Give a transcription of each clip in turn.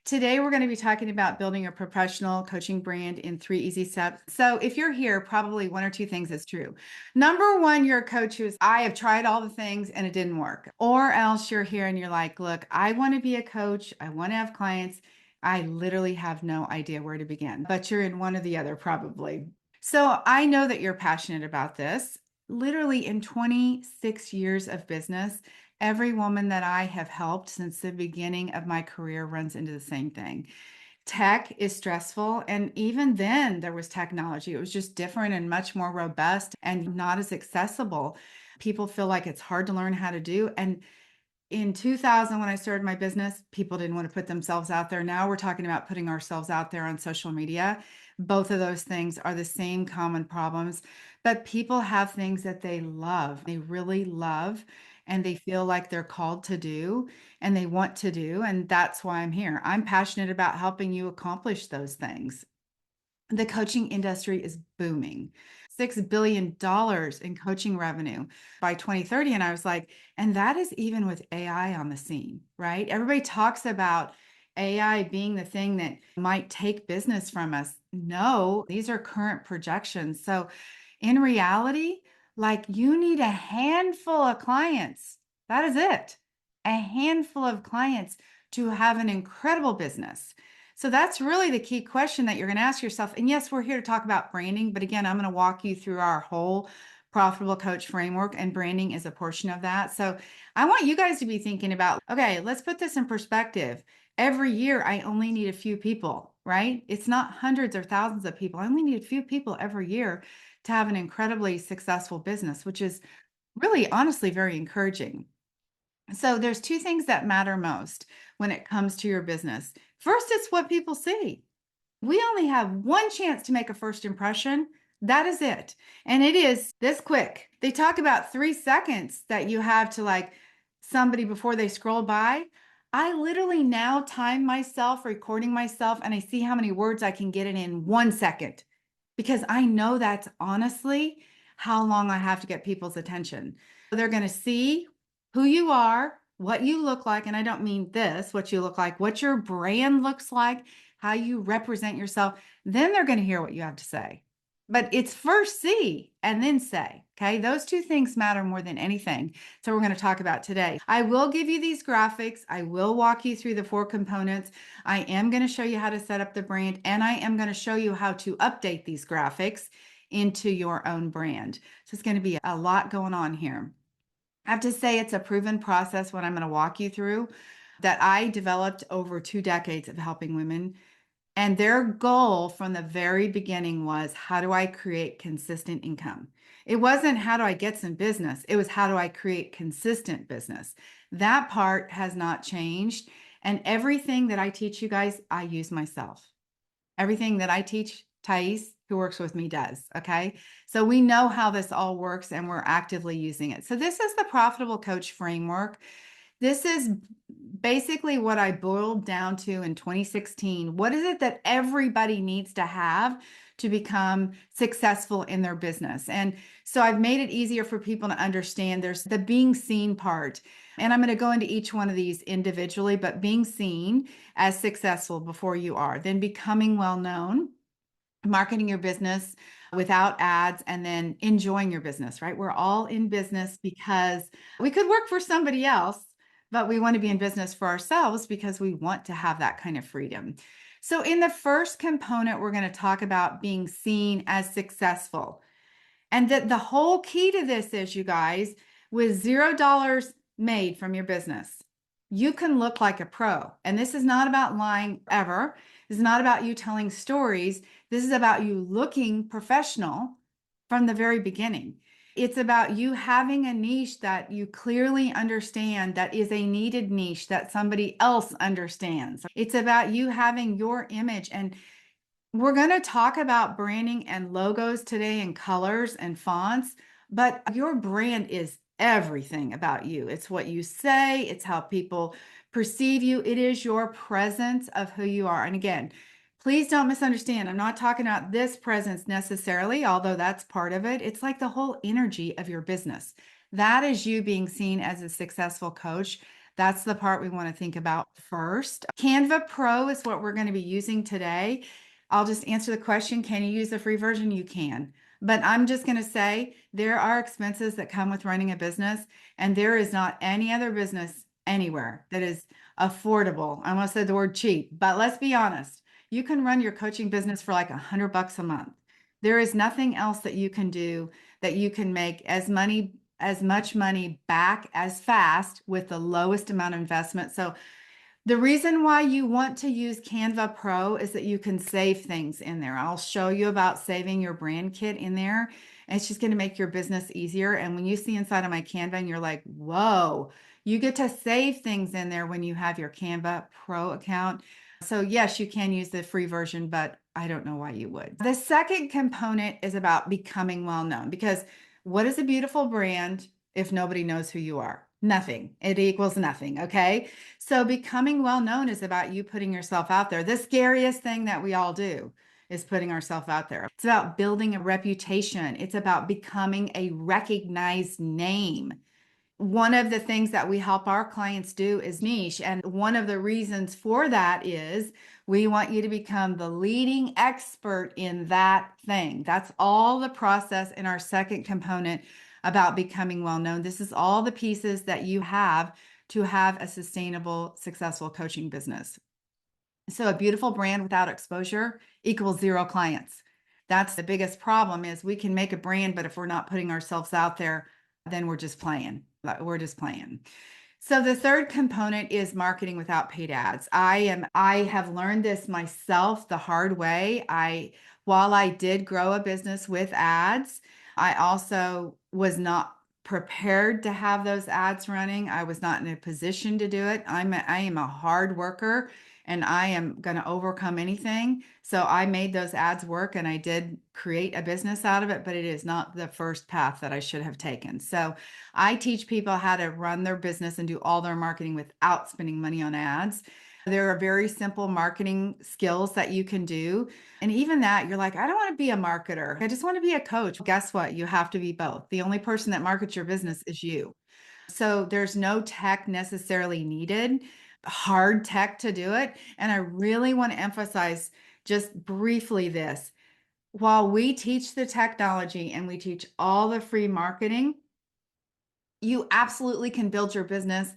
Today, we're going to be talking about building a professional coaching brand in 3 easy steps. So, if you're here, probably one or two things is true. Number one, you're a coach who's, I have tried all the things and it didn't work. Or else you're here and you're like, look, I want to be a coach. I want to have clients. I literally have no idea where to begin, but you're in one or the other, probably. So, I know that you're passionate about this. Literally, in 26 years of business, every woman that I have helped since the beginning of my career runs into the same thing. Tech is stressful. And even then, there was technology. It was just different and much more robust and not as accessible. People feel like it's hard to learn how to do. And in 2000, when I started my business, people didn't want to put themselves out there. Now we're talking about putting ourselves out there on social media. Both of those things are the same common problems, but people have things that they love, they really love, and they feel like they're called to do and they want to do. And that's why I'm here. I'm passionate about helping you accomplish those things. The coaching industry is booming. $6 billion in coaching revenue by 2030. And I was like, and that is even with AI on the scene, right? Everybody talks about AI being the thing that might take business from us. No, these are current projections. So in reality, like you need a handful of clients. That is it. A handful of clients to have an incredible business. So that's really the key question that you're going to ask yourself. And yes, we're here to talk about branding, but again, I'm going to walk you through our whole profitable coach framework, and branding is a portion of that. So I want you guys to be thinking about, okay, let's put this in perspective. Every year, I only need a few people, right? It's not hundreds or thousands of people. I only need a few people every year to have an incredibly successful business, which is really honestly very encouraging. So there's two things that matter most when it comes to your business. First, it's what people see. We only have one chance to make a first impression. That is it. And it is this quick. They talk about 3 seconds that you have to like somebody before they scroll by. I literally now time myself recording myself and I see how many words I can get in 1 second because I know that's honestly how long I have to get people's attention. They're going to see who you are, what you look like. And I don't mean this, what you look like, what your brand looks like, how you represent yourself. Then they're going to hear what you have to say. But it's first see and then say, okay? Those two things matter more than anything. So we're going to talk about today. I will give you these graphics. I will walk you through the 4 components. I am going to show you how to set up the brand, and I am going to show you how to update these graphics into your own brand. So it's going to be a lot going on here. I have to say it's a proven process, what I'm going to walk you through, that I developed over 2 decades of helping women. And their goal from the very beginning was, how do I create consistent income? It wasn't how do I get some business? It was how do I create consistent business? That part has not changed. And everything that I teach you guys, I use myself. Everything that I teach, Thais, who works with me, does. Okay. So we know how this all works and we're actively using it. So this is the Profitable Coach Framework. This is basically what I boiled down to in 2016. What is it that everybody needs to have to become successful in their business? And so I've made it easier for people to understand. There's the being seen part. And I'm going to go into each one of these individually, but being seen as successful before you are, then becoming well known, marketing your business without ads, and then enjoying your business, right? We're all in business because we could work for somebody else, but we want to be in business for ourselves because we want to have that kind of freedom. So in the first component, we're going to talk about being seen as successful. And that the whole key to this is, you guys, with $0 made from your business, you can look like a pro. And this is not about lying ever. This is not about you telling stories. This is about you looking professional from the very beginning. It's about you having a niche that you clearly understand, that is a needed niche that somebody else understands. It's about you having your image. And we're going to talk about branding and logos today and colors and fonts, but your brand is everything about you. It's what you say, it's how people perceive you. It is your presence of who you are. And again, please don't misunderstand. I'm not talking about this presence necessarily, although that's part of it. It's like the whole energy of your business. That is you being seen as a successful coach. That's the part we want to think about first. Canva Pro is what we're going to be using today. I'll just answer the question, can you use the free version? You can. But I'm just going to say there are expenses that come with running a business, and there is not any other business anywhere that is affordable. I almost said the word cheap, but let's be honest. You can run your coaching business for like $100 a month. There is nothing else that you can do that you can make as much money back as fast with the lowest amount of investment. So the reason why you want to use Canva Pro is that you can save things in there. I'll show you about saving your brand kit in there. And it's just going to make your business easier. And when you see inside of my Canva and you're like, whoa, you get to save things in there when you have your Canva Pro account. So yes, you can use the free version, but I don't know why you would. The second component is about becoming well-known, because what is a beautiful brand if nobody knows who you are? Nothing. It equals nothing. Okay. So becoming well-known is about you putting yourself out there. The scariest thing that we all do is putting ourselves out there. It's about building a reputation. It's about becoming a recognized name. One of the things that we help our clients do is niche. And one of the reasons for that is we want you to become the leading expert in that thing. That's all the process in our second component about becoming well-known. This is all the pieces that you have to have a sustainable, successful coaching business. So a beautiful brand without exposure equals 0 clients. That's the biggest problem, is we can make a brand, but if we're not putting ourselves out there, then we're just playing. So the third component is marketing without paid ads. I have learned this myself the hard way. While I did grow a business with ads, I also was not prepared to have those ads running. I was not in a position to do it. I am a hard worker, and I am going to overcome anything. So I made those ads work, and I did create a business out of it, but it is not the first path that I should have taken. So I teach people how to run their business and do all their marketing without spending money on ads. There are very simple marketing skills that you can do. And even that, you're like, I don't want to be a marketer. I just want to be a coach. Guess what? You have to be both. The only person that markets your business is you. So there's no tech necessarily needed, hard tech to do it. And I really want to emphasize just briefly this. While we teach the technology and we teach all the free marketing, you absolutely can build your business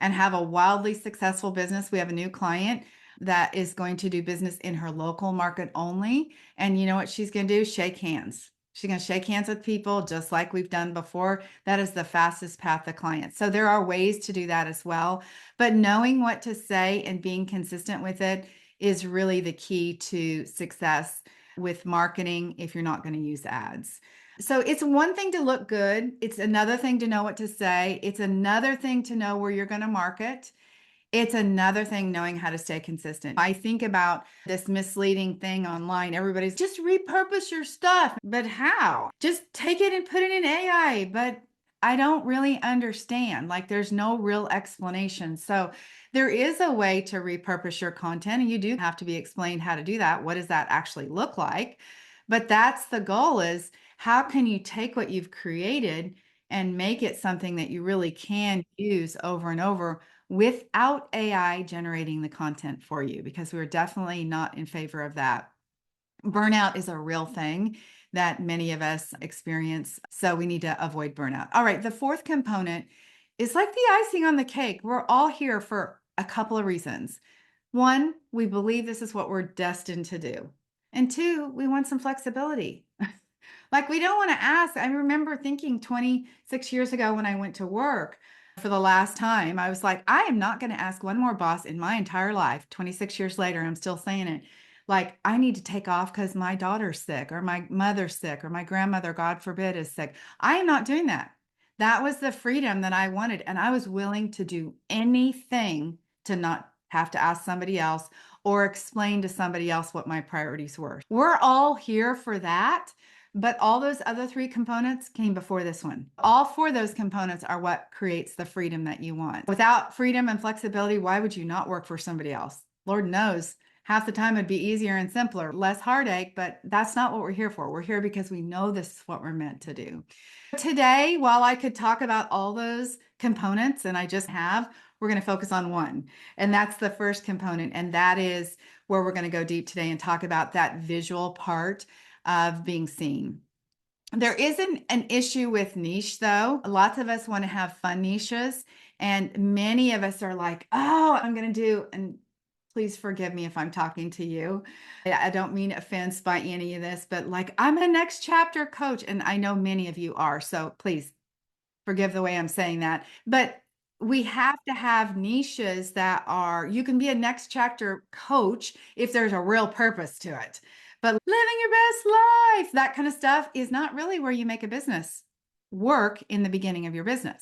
and have a wildly successful business. We have a new client that is going to do business in her local market only. And you know what she's going to do? Shake hands. She's going to shake hands with people just like we've done before. That is the fastest path to clients. So there are ways to do that as well. But knowing what to say and being consistent with it is really the key to success with marketing if you're not going to use ads. So it's one thing to look good. It's another thing to know what to say. It's another thing to know where you're going to market. It's another thing knowing how to stay consistent. I think about this misleading thing online. Everybody's just repurpose your stuff. But how? Just take it and put it in AI. But I don't really understand. Like, there's no real explanation. So there is a way to repurpose your content, and you do have to be explained how to do that. What does that actually look like? But that's the goal, is how can you take what you've created and make it something that you really can use over and over without AI generating the content for you, because we're definitely not in favor of that. Burnout is a real thing that many of us experience, so we need to avoid burnout. All right, the fourth component is like the icing on the cake. We're all here for a couple of reasons. One, we believe this is what we're destined to do. And two, we want some flexibility. Like, we don't want to ask. I remember thinking 26 years ago when I went to work for the last time, I was like, I am not going to ask one more boss in my entire life. 26 years later, I'm still saying it. Like, I need to take off because my daughter's sick, or my mother's sick, or my grandmother, God forbid, is sick. I am not doing that. That was the freedom that I wanted. And I was willing to do anything to not have to ask somebody else or explain to somebody else what my priorities were. We're all here for that. But all those other 3 components came before this one. All 4 of those components are what creates the freedom that you want. Without freedom and flexibility, why would you not work for somebody else? Lord knows half the time it'd be easier and simpler, less heartache, but that's not what we're here for. We're here because we know this is what we're meant to do. Today, while I could talk about all those components, and I just have, we're going to focus on one. And that's the first component. And that is where we're going to go deep today and talk about that visual part of being seen. There isn't an issue with niche, though. Lots of us want to have fun niches, and many of us are like, oh, I'm going to do, and please forgive me if I'm talking to you. I don't mean offense by any of this, but like, I'm a next chapter coach, and I know many of you are. So please forgive the way I'm saying that. But we have to have niches that are, you can be a next chapter coach if there's a real purpose to it. But living your best life, that kind of stuff is not really where you make a business work in the beginning of your business.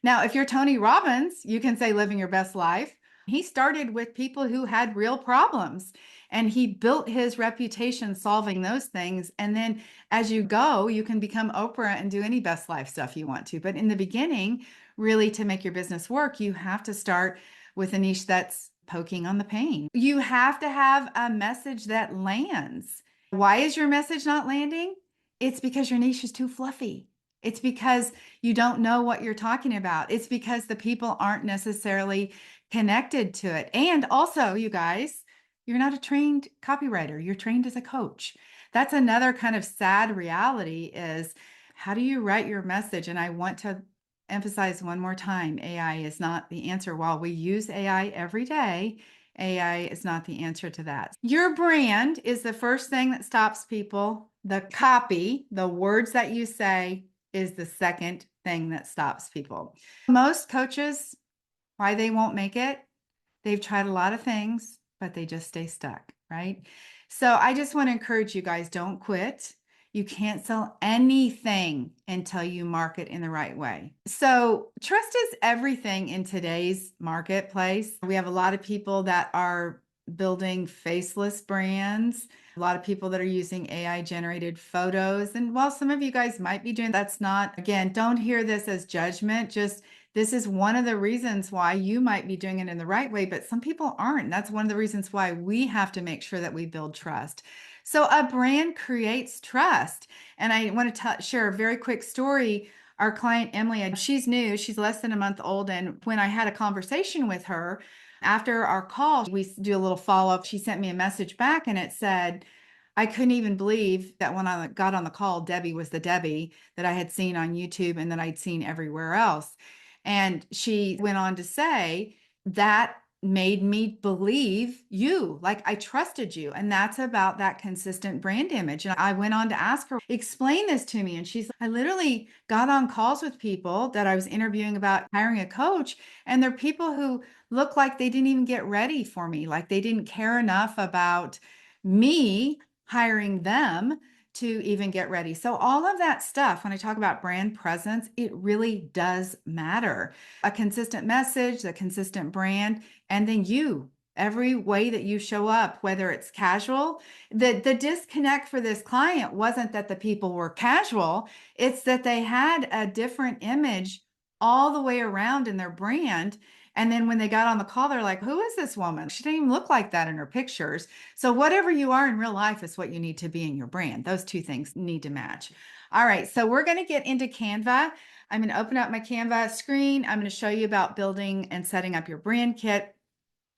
Now, if you're Tony Robbins, you can say living your best life. He started with people who had real problems, and he built his reputation solving those things. And then as you go, you can become Oprah and do any best life stuff you want to. But in the beginning, really, to make your business work, you have to start with a niche that's poking on the pain. You have to have a message that lands. Why is your message not landing? It's because your niche is too fluffy. It's because you don't know what you're talking about. It's because the people aren't necessarily connected to it. And also, you guys, you're not a trained copywriter. You're trained as a coach. That's another kind of sad reality is, how do you write your message? And I want to emphasize one more time, AI is not the answer. While we use AI every day, AI is not the answer to that. Your brand is the first thing that stops people. The copy, the words that you say, is the second thing that stops people. Most coaches, why they won't make it, they've tried a lot of things, but they just stay stuck, right? So I just want to encourage you guys, don't quit. You can't sell anything until you market in the right way. So trust is everything in today's marketplace. We have a lot of people that are building faceless brands, a lot of people that are using AI generated photos. And while some of you guys might be doing, that's not, again, don't hear this as judgment. Just this is one of the reasons why you might be doing it in the right way, but some people aren't. That's one of the reasons why we have to make sure that we build trust. So a brand creates trust. And I want to share a very quick story. Our client, Emily, she's new, she's less than a month old. And when I had a conversation with her after our call, we do a little follow-up. She sent me a message back and it said, I couldn't even believe that when I got on the call, Debbie was the Debbie that I had seen on YouTube and that I'd seen everywhere else. And she went on to say, that made me believe you, like I trusted you. And that's about that consistent brand image. And I went on to ask her, explain this to me. And she's like, I literally got on calls with people that I was interviewing about hiring a coach. And they're people who look like they didn't even get ready for me. Like they didn't care enough about me hiring them to even get ready. So all of that stuff, when I talk about brand presence, it really does matter. A consistent message, a consistent brand, and then you, every way that you show up, whether it's casual, the disconnect for this client wasn't that the people were casual, it's that they had a different image all the way around in their brand. And then when they got on the call, they're like, who is this woman? She didn't even look like that in her pictures. So whatever you are in real life is what you need to be in your brand. Those two things need to match. All right, so we're going to get into Canva. I'm going to open up my Canva screen. I'm going to show you about building and setting up your brand kit.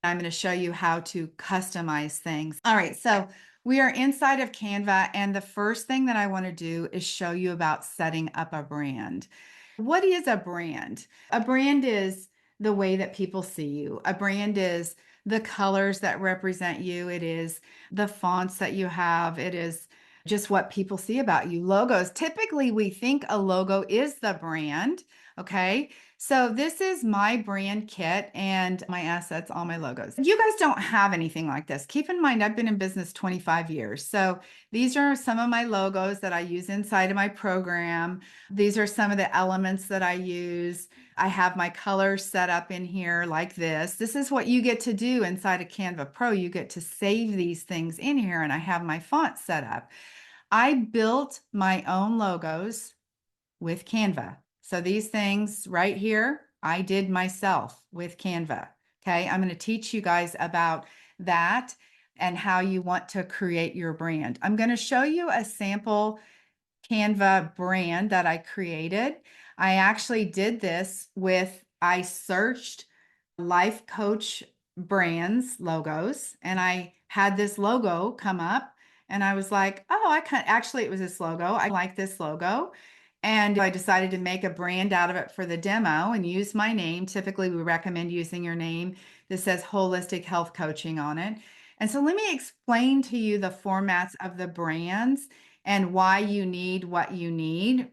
I'm going to show you how to customize things. All right, so we are inside of Canva, and the first thing that I want to do is show you about setting up a brand. What is a brand? A brand is the way that people see you. A brand is the colors that represent you. It is the fonts that you have. It is just what people see about you. Logos. Typically, we think a logo is the brand. Okay. So this is my brand kit and my assets, all my logos. You guys don't have anything like this. Keep in mind, I've been in business 25 years. So these are some of my logos that I use inside of my program. These are some of the elements that I use. I have my colors set up in here like this. This is what you get to do inside of Canva Pro. You get to save these things in here, and I have my font set up. I built my own logos with Canva. So these things right here, I did myself with Canva. Okay, I'm going to teach you guys about that. and how you want to create your brand. I'm going to show you a sample Canva brand that I created. I actually did this I searched life coach brands logos, and I had this logo come up, and I was like, oh, actually, it was this logo. I like this logo. And I decided to make a brand out of it for the demo and use my name. Typically, we recommend using your name that says holistic health coaching on it. And so let me explain to you the formats of the brands and why you need what you need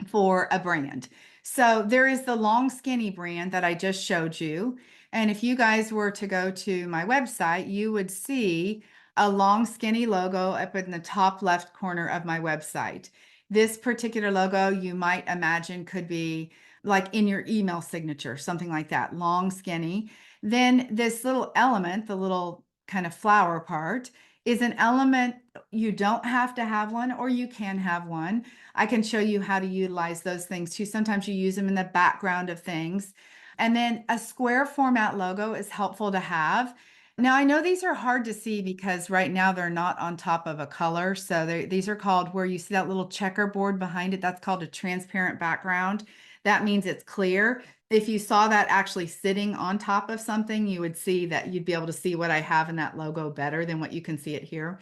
for a brand. So there is the long skinny brand that I just showed you. And if you guys were to go to my website, you would see a long skinny logo up in the top left corner of my website. This particular logo you might imagine could be like in your email signature, something like that, long skinny. Then this little element, the little kind of flower part, is an element. You don't have to have one, or you can have one. I can show you how to utilize those things too. Sometimes you use them in the background of things. And then a square format logo is helpful to have. Now, I know these are hard to see because right now they're not on top of a color. So these are called, where you see that little checkerboard behind it, that's called a transparent background. That means it's clear. If you saw that actually sitting on top of something, you would see that you'd be able to see what I have in that logo better than what you can see it here.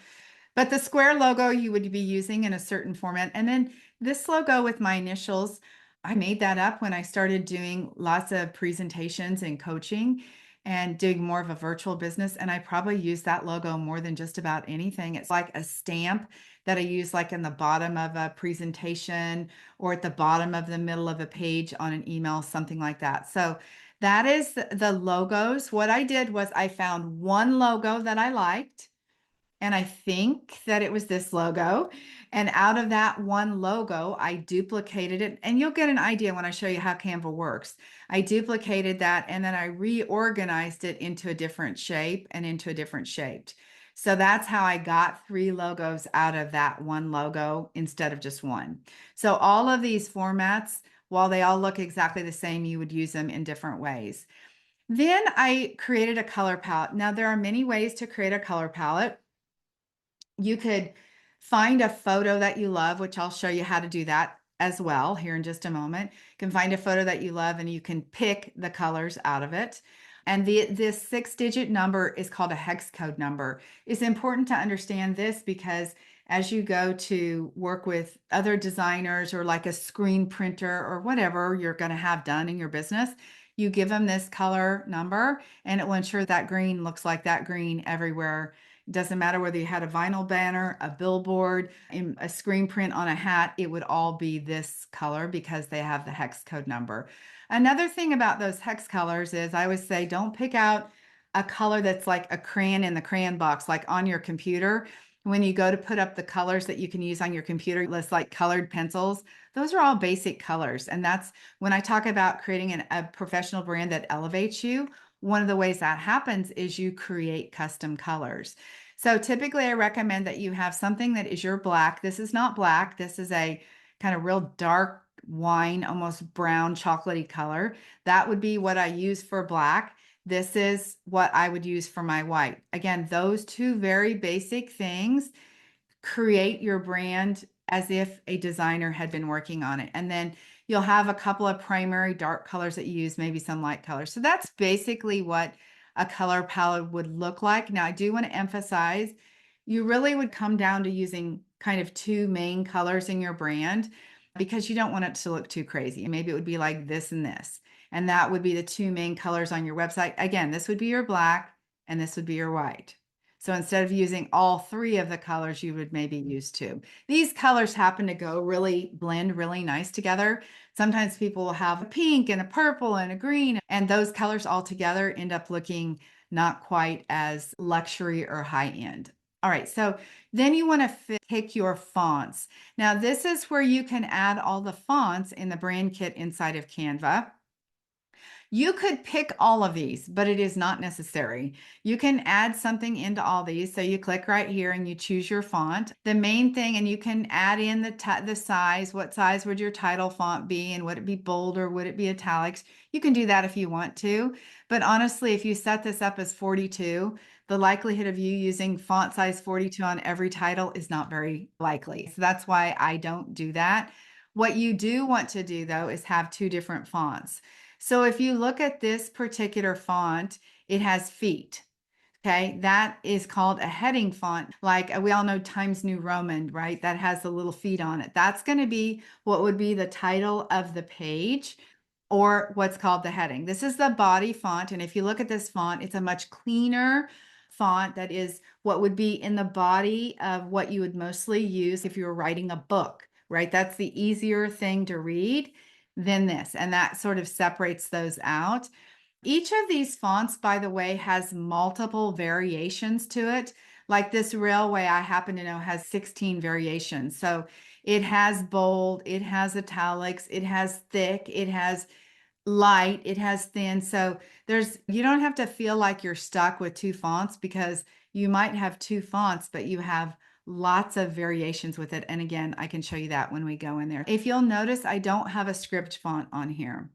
But the square logo you would be using in a certain format. And then this logo with my initials, I made that up when I started doing lots of presentations and coaching and doing more of a virtual business. And I probably use that logo more than just about anything. It's like a stamp that I use like in the bottom of a presentation or at the bottom of the middle of a page on an email, something like that. So that is the logos. What I did was I found one logo that I liked, and I think that it was this logo. And out of that one logo, I duplicated it. And you'll get an idea when I show you how Canva works. I duplicated that, and then I reorganized it into a different shape and into a different shape. So that's how I got 3 logos out of that one logo instead of just one. So all of these formats, while they all look exactly the same, you would use them in different ways. Then I created a color palette. Now, there are many ways to create a color palette. You could find a photo that you love, which I'll show you how to do that as well here in just a moment. You can find a photo that you love and you can pick the colors out of it. And this 6-digit number is called a hex code number. It's important to understand this because as you go to work with other designers or like a screen printer or whatever you're going to have done in your business, you give them this color number and it will ensure that green looks like that green everywhere. It doesn't matter whether you had a vinyl banner, a billboard, a screen print on a hat, it would all be this color because they have the hex code number. Another thing about those hex colors is I always say don't pick out a color that's like a crayon in the crayon box, like on your computer. When you go to put up the colors that you can use on your computer, list like colored pencils, those are all basic colors. And that's when I talk about creating a professional brand that elevates you. One of the ways that happens is you create custom colors. So typically I recommend that you have something that is your black. This is not black. This is a kind of real dark wine, almost brown chocolatey color. That would be what I use for black. This is what I would use for my white. Again, those two very basic things create your brand as if a designer had been working on it. And then you'll have a couple of primary dark colors that you use, maybe some light colors. So that's basically what a color palette would look like. Now, I do want to emphasize, you really would come down to using kind of 2 main colors in your brand because you don't want it to look too crazy. Maybe it would be like this and this, and that would be the 2 main colors on your website. Again, this would be your black and this would be your white. So instead of using all 3 of the colors, you would maybe use 2. These colors happen to blend really nice together. Sometimes people will have a pink and a purple and a green, and those colors all together end up looking not quite as luxury or high end. All right, so then you want to pick your fonts. Now, this is where you can add all the fonts in the brand kit inside of Canva. You could pick all of these, but it is not necessary. You can add something into all these. So you click right here and you choose your font. The main thing, and you can add in the size. What size would your title font be? And would it be bold or would it be italics? You can do that if you want to. But honestly, if you set this up as 42, the likelihood of you using font size 42 on every title is not very likely. So that's why I don't do that. What you do want to do though is have two different fonts. So if you look at this particular font, it has feet. Okay, that is called a heading font. Like we all know Times New Roman, right? That has the little feet on it. That's going to be what would be the title of the page or what's called the heading. This is the body font. And if you look at this font, it's a much cleaner font that is what would be in the body of what you would mostly use if you were writing a book, right? That's the easier thing to read than this. And that sort of separates those out. Each of these fonts, by the way, has multiple variations to it. Like this railway, I happen to know has 16 variations. So it has bold, it has italics, it has thick, it has light, it has thin. So you don't have to feel like you're stuck with two fonts because you might have two fonts, but you have lots of variations with it. And again, I can show you that when we go in there. If you'll notice, I don't have a script font on here.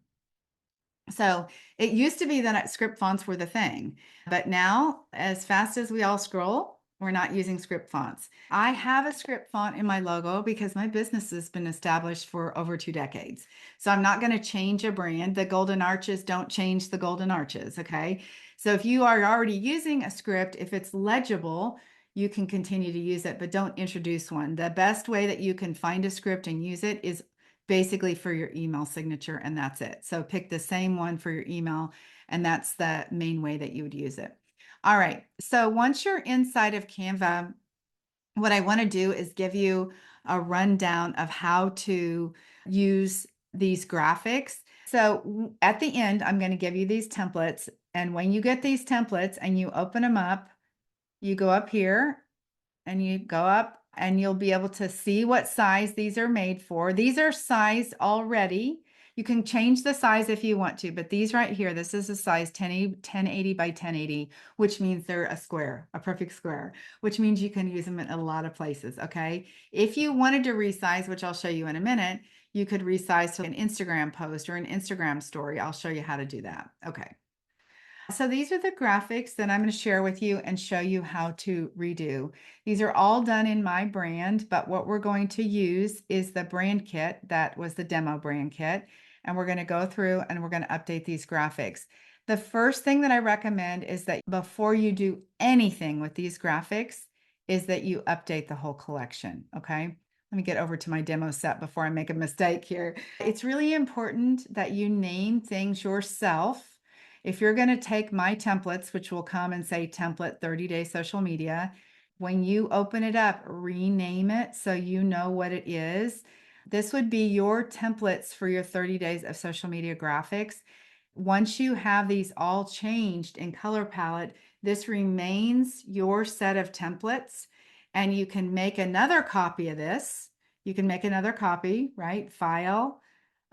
So it used to be that script fonts were the thing, but now as fast as we all scroll, we're not using script fonts. I have a script font in my logo because my business has been established for over 2 decades. So I'm not going to change a brand. The golden arches don't change the golden arches. Okay. So if you are already using a script, if it's legible, you can continue to use it, but don't introduce one. The best way that you can find a script and use it is basically for your email signature, and that's it. So pick the same one for your email, and that's the main way that you would use it. All right, so once you're inside of Canva, what I want to do is give you a rundown of how to use these graphics. So at the end, I'm going to give you these templates, and when you get these templates and you open them up, you go up here and you go up and you'll be able to see what size these are made for. These are sized already. You can change the size if you want to, but these right here, this is a size 1080 by 1080, which means they're a square, a perfect square, which means you can use them in a lot of places, okay? If you wanted to resize, which I'll show you in a minute, you could resize to an Instagram post or an Instagram story. I'll show you how to do that. Okay. So these are the graphics that I'm going to share with you and show you how to redo. These are all done in my brand, but what we're going to use is the brand kit that was the demo brand kit. And we're going to go through and we're going to update these graphics. The first thing that I recommend is that before you do anything with these graphics is that you update the whole collection. Okay. Let me get over to my demo set before I make a mistake here. It's really important that you name things yourself. If you're going to take my templates, which will come and say template 30-day social media, when you open it up, rename it so you know what it is. This would be your templates for your 30 days of social media graphics. Once you have these all changed in color palette, this remains your set of templates, and you can make another copy of this. You can make another copy, right? File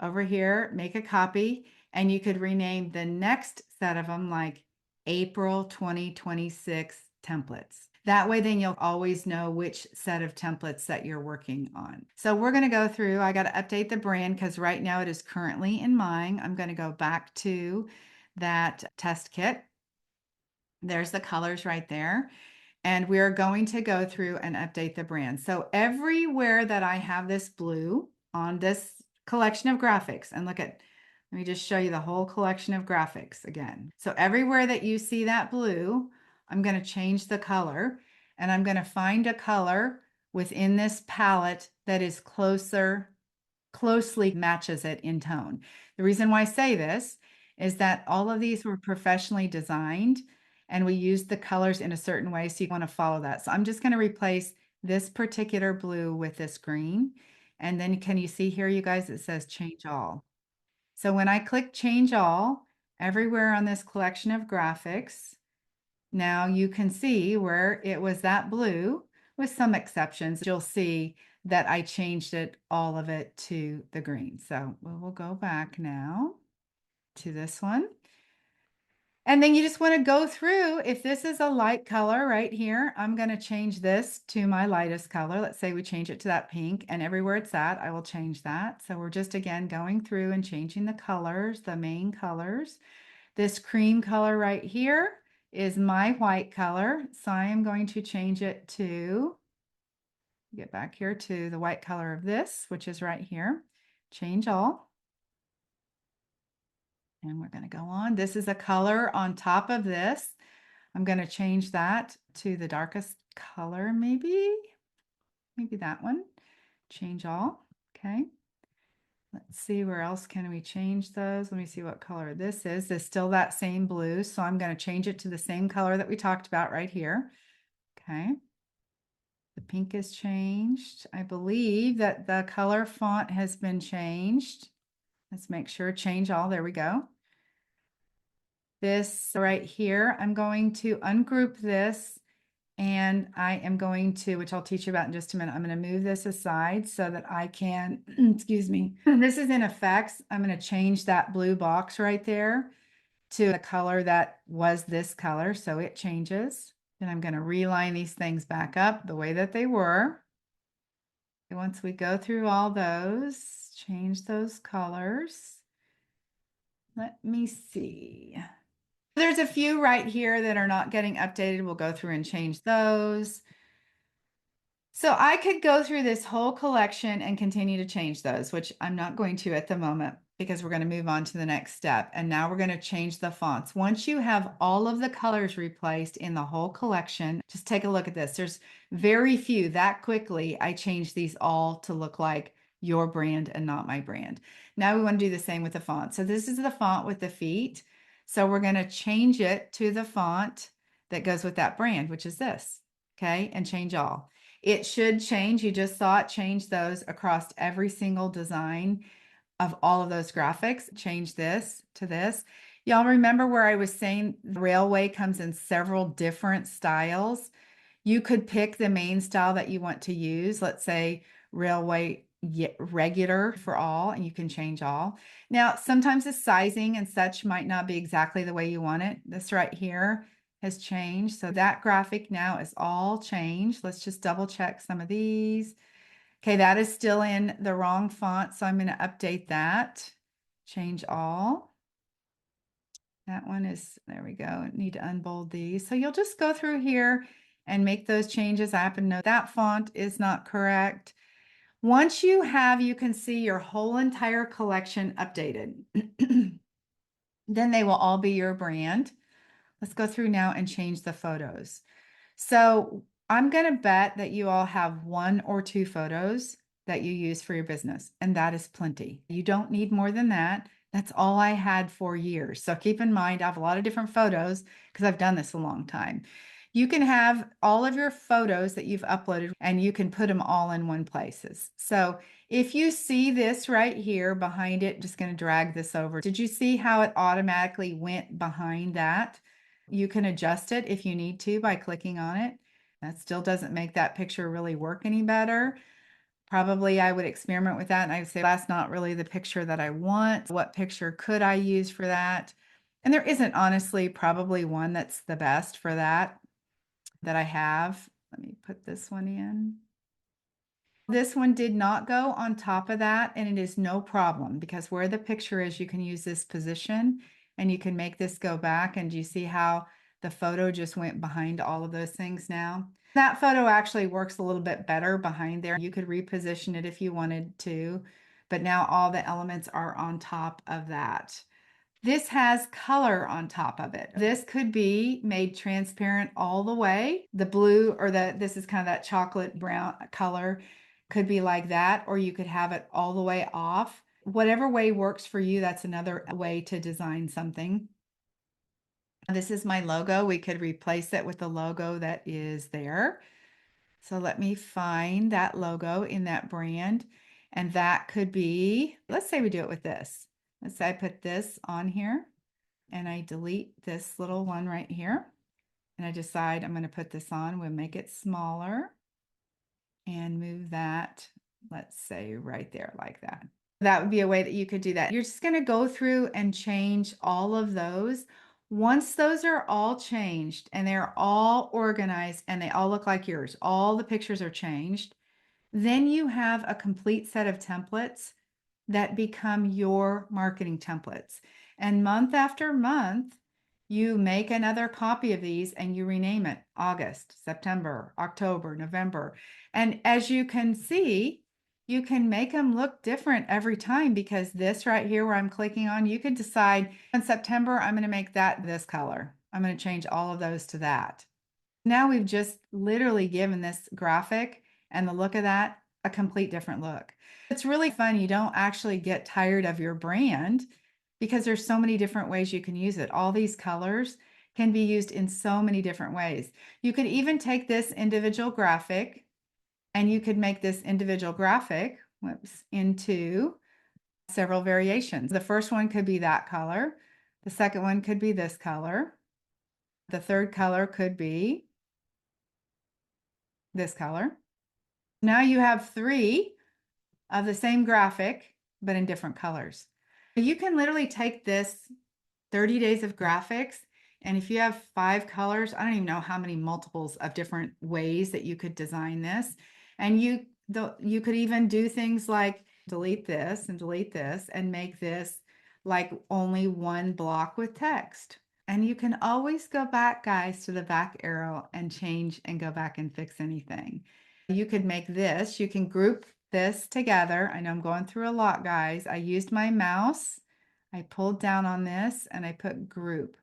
over here, make a copy. And you could rename the next set of them like April 2026 templates. That way, then you'll always know which set of templates that you're working on. So we're going to go through, I got to update the brand because right now it is currently in mine. I'm going to go back to that test kit. There's the colors right there. And we're going to go through and update the brand. So everywhere that I have this blue on this collection of graphics, and look at, let me just show you the whole collection of graphics again. So everywhere that you see that blue, I'm going to change the color, and I'm going to find a color within this palette that is closely matches it in tone. The reason why I say this is that all of these were professionally designed, and we used the colors in a certain way, so you want to follow that. So I'm just going to replace this particular blue with this green. And then can you see here, you guys, it says change all. So when I click change all, everywhere on this collection of graphics, now you can see where it was that blue, with some exceptions. You'll see that I changed it, all of it, to the green. So we'll go back now to this one. And then you just want to go through, if this is a light color right here, I'm going to change this to my lightest color. Let's say we change it to that pink, and everywhere it's at, I will change that. So we're just, again, going through and changing the colors, the main colors. This cream color right here is my white color. So I am going to change it to, get back here to the white color of this, which is right here. Change all. And we're going to go on. This is a color on top of this. I'm going to change that to the darkest color, maybe that one. Change all. Okay. Let's see, where else can we change those? Let me see what color this is. It's still that same blue, so I'm going to change it to the same color that we talked about right here. Okay. The pink is changed. I believe that the color font has been changed. Let's make sure, change all, there we go. This right here, I'm going to ungroup this, and I am going to, which I'll teach you about in just a minute, I'm going to move this aside so that I can, excuse me, this is in effects. I'm going to change that blue box right there to the color that was this color, so it changes. And I'm going to reline these things back up the way that they were. And once we go through all those, change those colors. Let me see. There's a few right here that are not getting updated. We'll go through and change those. So I could go through this whole collection and continue to change those, which I'm not going to at the moment because we're going to move on to the next step. And now we're going to change the fonts. Once you have all of the colors replaced in the whole collection, just take a look at this. There's very few. That quickly, I changed these all to look like your brand and not my brand. Now we want to do the same with the font. So this is the font with the feet. So we're going to change it to the font that goes with that brand, which is this. Okay, and change all. It should change. You just saw it change those across every single design of all of those graphics. Change this to this. Y'all remember where I was saying the Railway comes in several different styles? You could pick the main style that you want to use. Let's say Railway regular for all, and you can change all. Now, sometimes the sizing and such might not be exactly the way you want it. This right here has changed. So that graphic now is all changed. Let's just double check some of these. Okay, that is still in the wrong font, so I'm going to update that. Change all. That one is, there we go. Need to unbold these. So you'll just go through here and make those changes. I happen to know that font is not correct. Once you have, you can see your whole entire collection updated. Then they will all be your brand. Let's go through now and change the photos. So I'm going to bet that you all have 1 or 2 photos that you use for your business, and that is plenty. You don't need more than that. That's all I had for years. So keep in mind, I have a lot of different photos because I've done this a long time. You can have all of your photos that you've uploaded and you can put them all in one places. So if you see this right here behind it, just going to drag this over. Did you see how it automatically went behind that? You can adjust it if you need to by clicking on it. That still doesn't make that picture really work any better. Probably I would experiment with that and I would say that's not really the picture that I want. What picture could I use for that? And there isn't honestly probably one that's the best for that I have. Let me put this one in. This one did not go on top of that, and it is no problem because where the picture is, you can use this position and you can make this go back. And do you see how the photo just went behind all of those things now? That photo actually works a little bit better behind there. You could reposition it if you wanted to, but now all the elements are on top of that. This has color on top of it. This could be made transparent all the way. The blue or this is kind of that chocolate brown color could be like that, or you could have it all the way off. Whatever way works for you, that's another way to design something. This is my logo. We could replace it with the logo that is there. So let me find that logo in that brand. And that could be, let's say we do it with this. Let's say I put this on here and I delete this little one right here. And I decide I'm going to put this on. We'll make it smaller and move that, let's say right there like that. That would be a way that you could do that. You're just going to go through and change all of those. Once those are all changed and they're all organized and they all look like yours, all the pictures are changed, then you have a complete set of templates that become your marketing templates. And month after month, You make another copy of these and you rename it August, September, October, November. And as you can see, you can make them look different every time, because this right here where I'm clicking on, you could decide in September, I'm going to make that this color. I'm going to change all of those to that. Now we've just literally given this graphic and the look of that a complete different look. It's really fun. You don't actually get tired of your brand because there's so many different ways you can use it. All these colors can be used in so many different ways. You could even take this individual graphic and you could make this individual graphic, into several variations. The first one could be that color. The second one could be this color. The third color could be this color. Now you have 3 of the same graphic, but in different colors. You can literally take this 30 days of graphics, and if you have 5 colors, I don't even know how many multiples of different ways that you could design this. And you could even do things like delete this and make this like only one block with text. And you can always go back, guys, to the back arrow and change and go back and fix anything. You could make this, you can group this together. I know I'm going through a lot, guys. I used my mouse, I pulled down on this and I put group.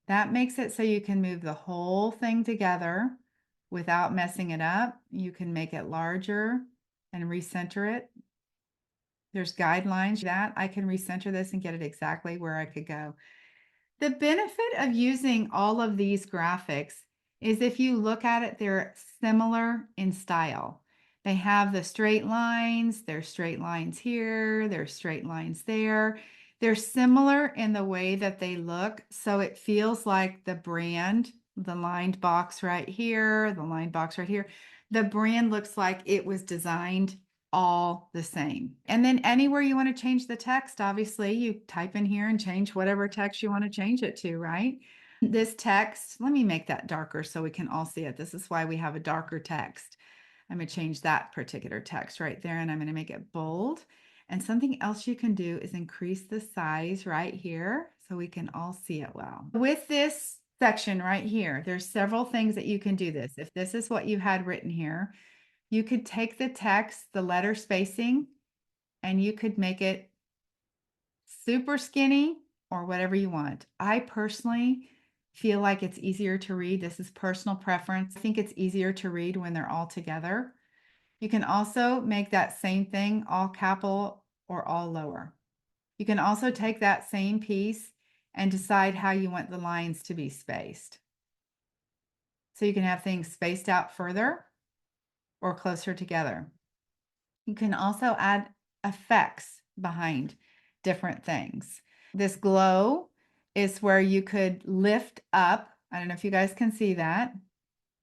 That makes it so you can move the whole thing together without messing it up. You can make it larger and recenter it. There's guidelines that I can recenter this and get it exactly where I could go. The benefit of using all of these graphics is if you look at it, they're similar in style. They have the straight lines, there's straight lines here, there's straight lines there. They're similar in the way that they look, so it feels like the brand, the lined box right here, the lined box right here, the brand looks like it was designed all the same. And then anywhere you want to change the text, obviously you type in here and change whatever text you want to change it to, right? This text, let me make that darker so we can all see it. This is why we have a darker text. I'm going to change that particular text right there, and I'm going to make it bold. And something else you can do is increase the size right here so we can all see it well. With this section right here, there's several things that you can do this. If this is what you had written here, you could take the text, the letter spacing, and you could make it super skinny or whatever you want. I personally feel like it's easier to read. This is personal preference. I think it's easier to read when they're all together. You can also make that same thing all capital or all lower. You can also take that same piece and decide how you want the lines to be spaced. So you can have things spaced out further or closer together. You can also add effects behind different things. This glow is where you could lift up. I don't know if you guys can see that.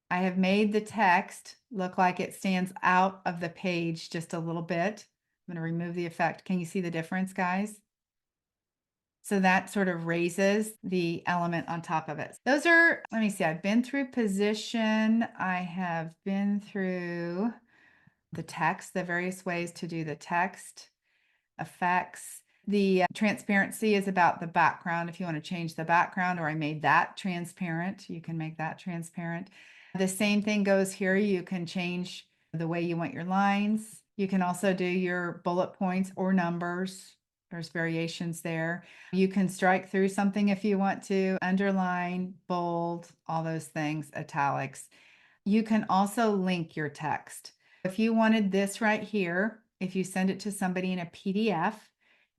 I have made the text look like it stands out of the page just a little bit. I'm going to remove the effect. Can you see the difference, guys? So that sort of raises the element on top of it. Those are, let me see, I've been through position. I have been through the text, the various ways to do the text, effects. The transparency is about the background. If you want to change the background, or I made that transparent, you can make that transparent. The same thing goes here. You can change the way you want your lines. You can also do your bullet points or numbers. There's variations there. You can strike through something if you want to, underline, bold, all those things, italics. You can also link your text. If you wanted this right here, if you send it to somebody in a PDF,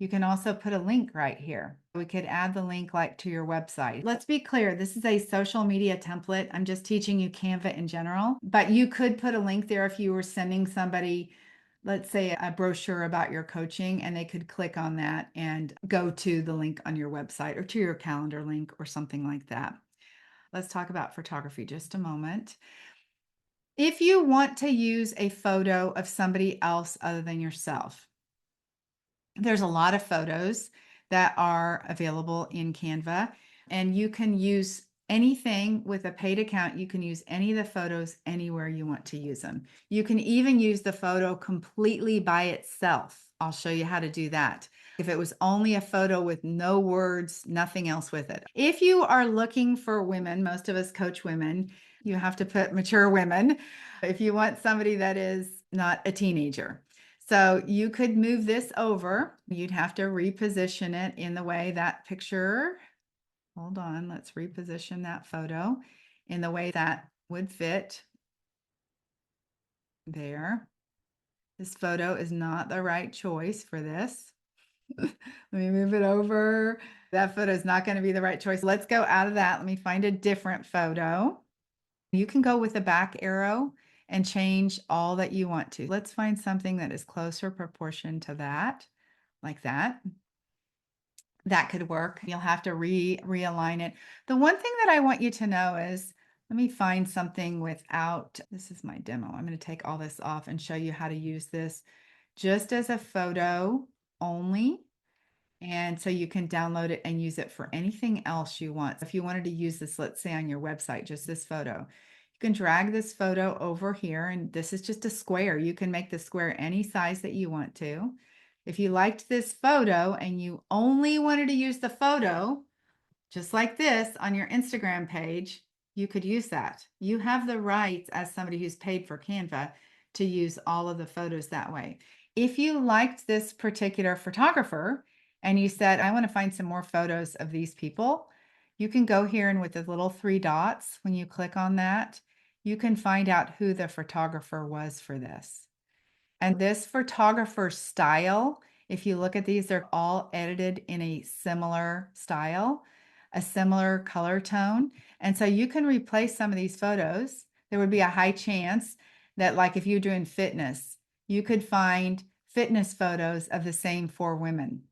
you can also put a link right here. We could add the link like to your website. Let's be clear, this is a social media template. I'm just teaching you Canva in general, but you could put a link there if you were sending somebody, let's say, a brochure about your coaching, and they could click on that and go to the link on your website or to your calendar link or something like that. Let's talk about photography just a moment. If you want to use a photo of somebody else other than yourself, there's a lot of photos that are available in Canva, and you can use anything with a paid account, you can use any of the photos anywhere you want to use them. You can even use the photo completely by itself. I'll show you how to do that. If it was only a photo with no words, nothing else with it. If you are looking for women, most of us coach women, you have to put mature women if you want somebody that is not a teenager. So you could move this over. You'd have to reposition it in the way that picture. Hold on, let's reposition that photo in the way that would fit there. This photo is not the right choice for this. Let me move it over. That photo is not going to be the right choice. Let's go out of that. Let me find a different photo. You can go with the back arrow and change all that you want to. Let's find something that is closer proportion to that, like that. That could work. You'll have to realign it. The one thing that I want you to know is, let me find something without, this is my demo. I'm going to take all this off and show you how to use this just as a photo only. And so you can download it and use it for anything else you want. If you wanted to use this, let's say on your website, just this photo, you can drag this photo over here, and this is just a square. You can make the square any size that you want to. If you liked this photo and you only wanted to use the photo, just like this on your Instagram page, you could use that. You have the rights as somebody who's paid for Canva to use all of the photos that way. If you liked this particular photographer and you said, I want to find some more photos of these people, you can go here, and with the little 3 dots, when you click on that, you can find out who the photographer was for this. And this photographer style, if you look at these, they're all edited in a similar style, a similar color tone. And so you can replace some of these photos. There would be a high chance that, like if you're doing fitness, you could find fitness photos of the same 4 women.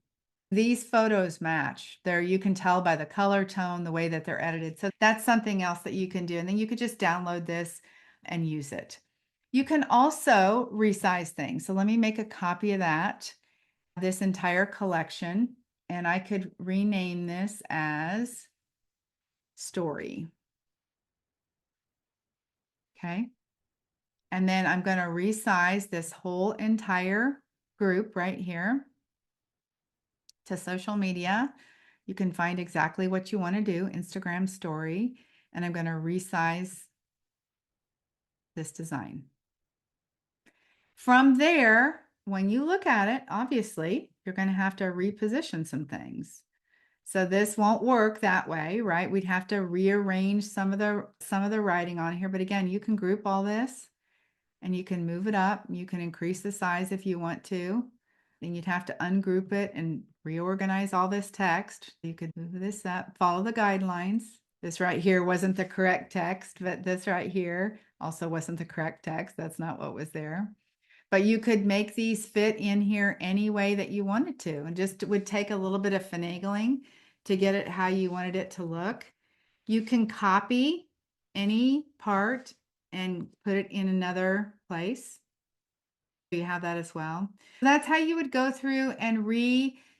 These photos match. You can tell by the color tone, the way that they're edited. So that's something else that you can do. And then you could just download this and use it. You can also resize things. So let me make a copy of that, this entire collection, and I could rename this as story. Okay. And then I'm going to resize this whole entire group right here to social media. You can find exactly what you want to do, Instagram story, and I'm going to resize this design. From there, when you look at it, obviously, you're going to have to reposition some things. So this won't work that way, right? We'd have to rearrange some of the writing on here. But again, you can group all this and you can move it up. You can increase the size if you want to. Then you'd have to ungroup it and reorganize all this text. You could move this up, follow the guidelines. This right here wasn't the correct text, but this right here also wasn't the correct text. That's not what was there. But you could make these fit in here any way that you wanted to, and just would take a little bit of finagling to get it how you wanted it to look. You can copy any part and put it in another place. You have that as well. That's how you would go through and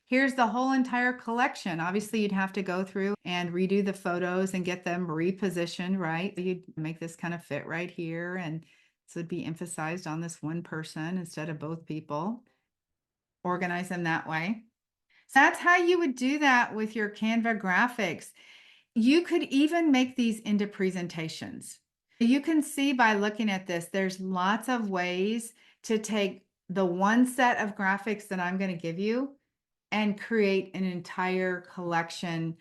here's the whole entire collection. Obviously, you'd have to go through and redo the photos and get them repositioned, right? You'd make this kind of fit right here, and this would be emphasized on this one person instead of both people. Organize them that way. So that's how you would do that with your Canva graphics. You could even make these into presentations. You can see by looking at this, there's lots of ways to take the one set of graphics that I'm going to give you and create an entire collection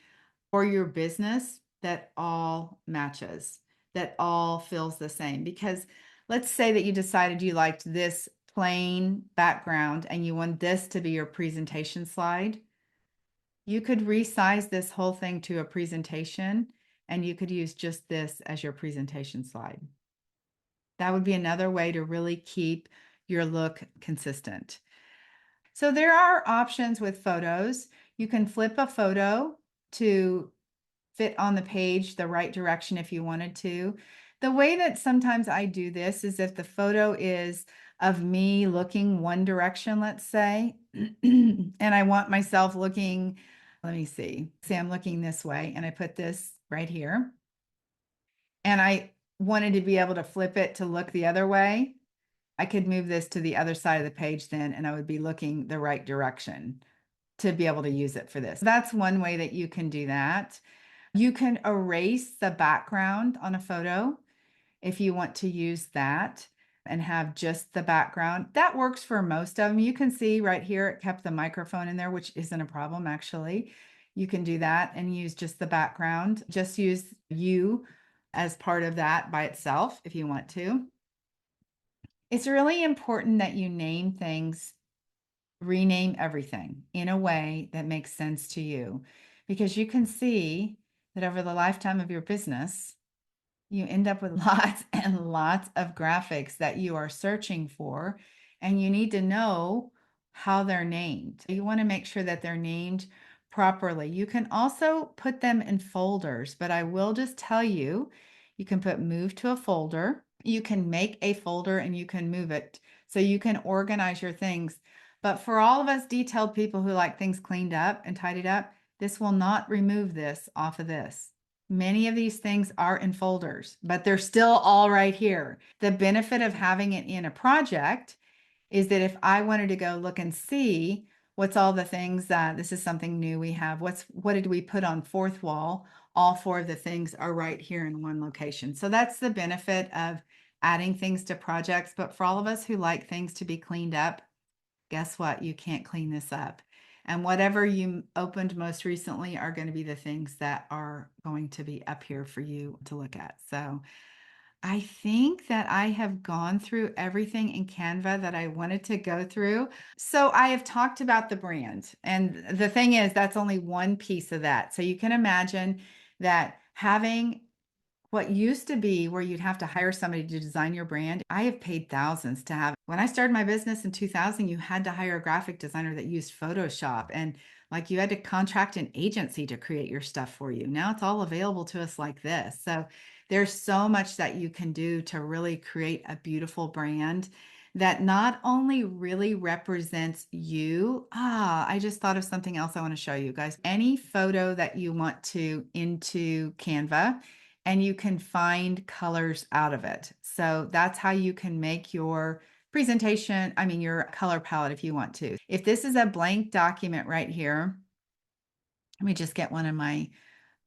for your business that all matches, that all feels the same. Because let's say that you decided you liked this plain background and you want this to be your presentation slide. You could resize this whole thing to a presentation, and you could use just this as your presentation slide. That would be another way to really keep your look consistent. So there are options with photos. You can flip a photo to fit on the page the right direction if you wanted to. The way that sometimes I do this is if the photo is of me looking one direction, let's say, and I want myself looking, let me see, say I'm looking this way, and I put this right here. and I wanted to be able to flip it to look the other way, I could move this to the other side of the page then, and I would be looking the right direction to be able to use it for this. That's one way that you can do that. You can erase the background on a photo if you want to use that and have just the background. That works for most of them. You can see right here, it kept the microphone in there, which isn't a problem actually. You can do that and use just the background. Just use you as part of that by itself if you want to. It's really important that you name things, rename everything in a way that makes sense to you, because you can see that over the lifetime of your business, you end up with lots and lots of graphics that you are searching for, and you need to know how they're named. You want to make sure that they're named properly. You can also put them in folders, but I will just tell you, you can put move to a folder. You can make a folder and you can move it so you can organize your things. But for all of us detailed people who like things cleaned up and tidied up, this will not remove this off of this. Many of these things are in folders, but they're still all right here. The benefit of having it in a project is that if I wanted to go look and see what's all the things that this is something new we have, what did we put on fourth wall? All four of the things are right here in one location. So that's the benefit of adding things to projects. But for all of us who like things to be cleaned up, guess what? You can't clean this up. And whatever you opened most recently are going to be the things that are going to be up here for you to look at. So I think that I have gone through everything in Canva that I wanted to go through. So I have talked about the brand. And the thing is, that's only one piece of that. So you can imagine that having what used to be where you'd have to hire somebody to design your brand, I have paid thousands to have. When I started my business in 2000, you had to hire a graphic designer that used Photoshop, and like you had to contract an agency to create your stuff for you. Now it's all available to us like this. So there's so much that you can do to really create a beautiful brand that not only really represents you. I just thought of something else I want to show you guys. Any photo that you want to into Canva, and you can find colors out of it. So that's how you can make your presentation, your color palette if you want to. If this is a blank document right here, let me just get one of my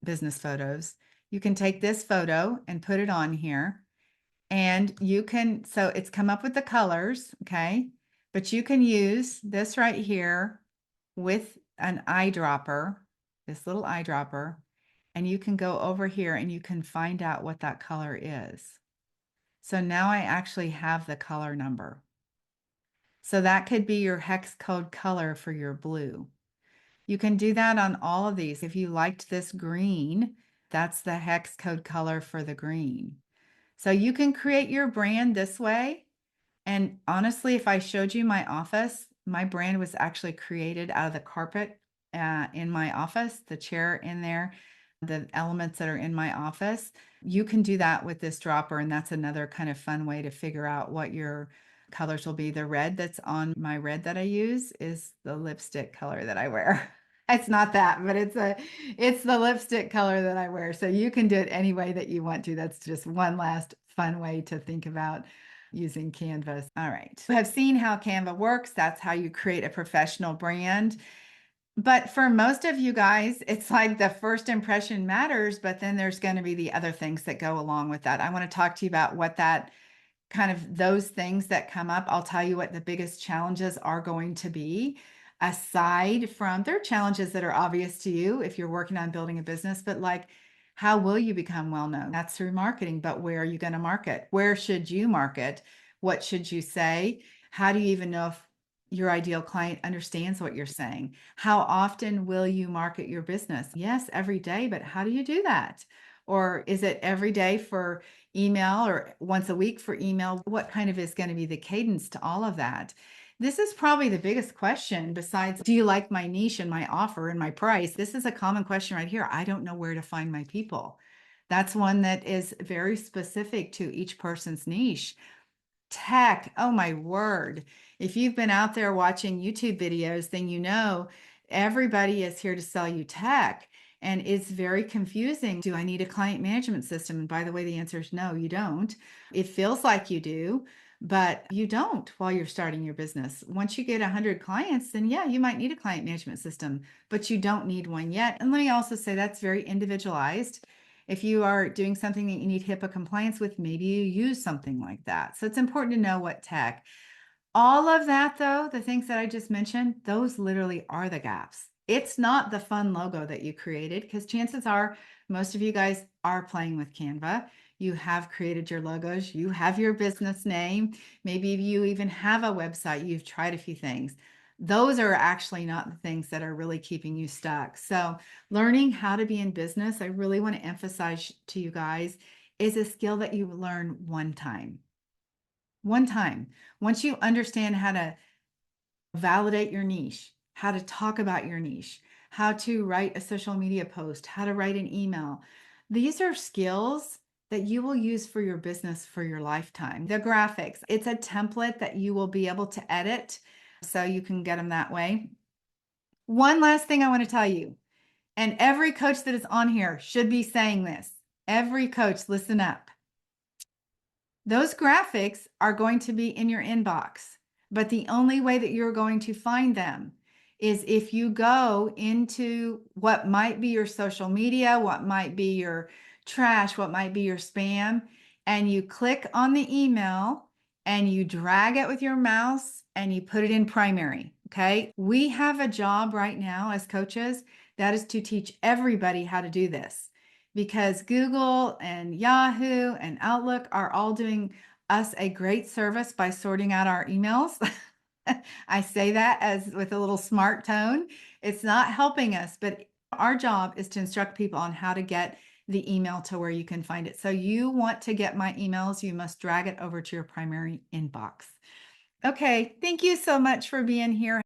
business photos. You can take this photo and put it on here, and you can, so it's come up with the colors, okay? But you can use this right here with an eyedropper, this little eyedropper, and you can go over here and you can find out what that color is. So now I actually have the color number. So that could be your hex code color for your blue. You can do that on all of these. If you liked this green, that's the hex code color for the green. So you can create your brand this way. And honestly, if I showed you my office, my brand was actually created out of the carpet in my office, the chair in there, the elements that are in my office. You can do that with this dropper, and that's another kind of fun way to figure out what your colors will be. The red that's on my red that I use is the lipstick color that I wear. It's not that, but it's the lipstick color that I wear. So you can do it any way that you want to. That's just one last fun way to think about using Canvas. All right. We have seen how Canva works. That's how you create a professional brand. But for most of you guys, it's like the first impression matters, but then there's going to be the other things that go along with that. I want to talk to you about what that kind of those things that come up. I'll tell you what the biggest challenges are going to be, aside from there are challenges that are obvious to you if you're working on building a business, but like, how will you become well known? That's through marketing, but where are you going to market? Where should you market? What should you say? How do you even know if your ideal client understands what you're saying? How often will you market your business? Yes, every day, but how do you do that? Or is it every day for email or once a week for email? What kind of is going to be the cadence to all of that? This is probably the biggest question besides, do you like my niche and my offer and my price? This is a common question right here. I don't know where to find my people. That's one that is very specific to each person's niche. Tech, oh my word. If you've been out there watching YouTube videos, then you know everybody is here to sell you tech. And it's very confusing. Do I need a client management system? And by the way, the answer is no, you don't. It feels like you do, but you don't while you're starting your business. Once you get 100 clients, then yeah, you might need a client management system, but you don't need one yet. And let me also say that's very individualized. If you are doing something that you need HIPAA compliance with, maybe you use something like that. So it's important to know what tech. All of that, though, the things that I just mentioned, those literally are the gaps. It's not the fun logo that you created, because chances are most of you guys are playing with Canva. You have created your logos, you have your business name. Maybe you even have a website, you've tried a few things. Those are actually not the things that are really keeping you stuck. So learning how to be in business, I really want to emphasize to you guys, is a skill that you learn one time. One time. Once you understand how to validate your niche, how to talk about your niche, how to write a social media post, how to write an email, these are skills that you will use for your business for your lifetime. The graphics, it's a template that you will be able to edit so you can get them that way. One last thing I want to tell you, and every coach that is on here should be saying this. Every coach, listen up. Those graphics are going to be in your inbox, but the only way that you're going to find them is if you go into what might be your social media, what might be your trash, what might be your spam, and you click on the email and you drag it with your mouse and you put it in primary. Okay. We have a job right now as coaches that is to teach everybody how to do this, because Google and Yahoo and Outlook are all doing us a great service by sorting out our emails. I say that as with a little smart tone. It's not helping us, but our job is to instruct people on how to get the email to where you can find it. So you want to get my emails, you must drag it over to your primary inbox. Okay, thank you so much for being here.